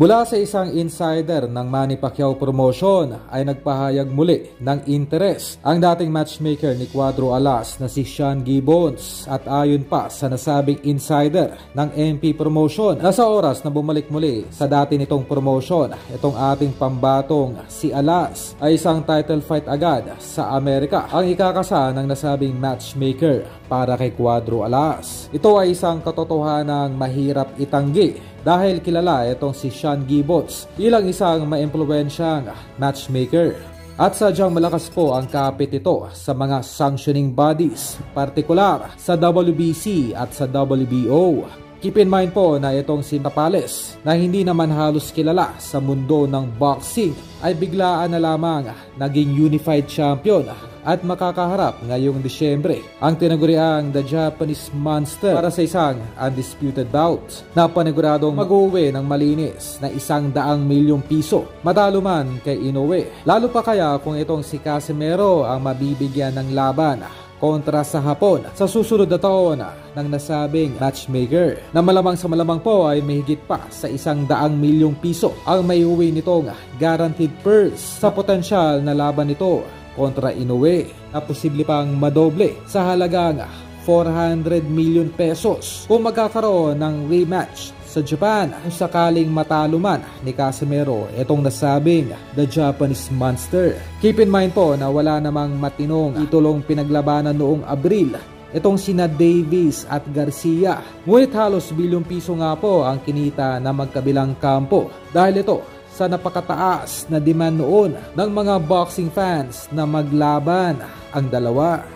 Mula sa isang insider ng Manny Pacquiao Promotion ay nagpahayag muli ng interes ang dating matchmaker ni Cuadro Alas na si Sean Gibbons, at ayon pa sa nasabing insider ng MP Promotion na sa oras na bumalik muli sa dati nitong promotion, itong ating pambatong si Alas ay isang title fight agad sa Amerika ang ikakasa ng nasabing matchmaker para kay Cuadro Alas. Ito ay isang katotohanang mahirap itanggi dahil kilala itong si Sean Gibbons bilang isang maimpluwensyang matchmaker. At sadyang malakas po ang kapit ito sa mga sanctioning bodies, partikular sa WBC at sa WBO. Keep in mind po na itong si Tapales na hindi naman halos kilala sa mundo ng boxing ay biglaan na lamang naging unified champion at makakaharap ngayong Disyembre ang tinaguriang The Japanese Monster para sa isang undisputed bout na paniguradong mag-uwi ng malinis na 100 milyong piso matalo man kay Inoue. Lalo pa kaya kung itong si Casimero ang mabibigyan ng laban kontra sa Hapon sa susunod na taon ng nasabing matchmaker na malamang sa malamang po ay mahigit pa sa 100 milyong piso ang may uwi nitong guaranteed purse sa potensyal na laban nito kontra Inoue na posible pang madoble sa halagang 400 million pesos kung magkakaroon ng rematch sa Japan kung sakaling matalo man ni Casimero itong nasabing The Japanese Monster. Keep in mind po na wala namang matinong titulong pinaglabanan noong Abril itong sina Davis at Garcia. Ngunit halos bilyong piso nga po ang kinita na magkabilang kampo dahil ito sa napakataas na demand noon ng mga boxing fans na maglaban ang dalawa.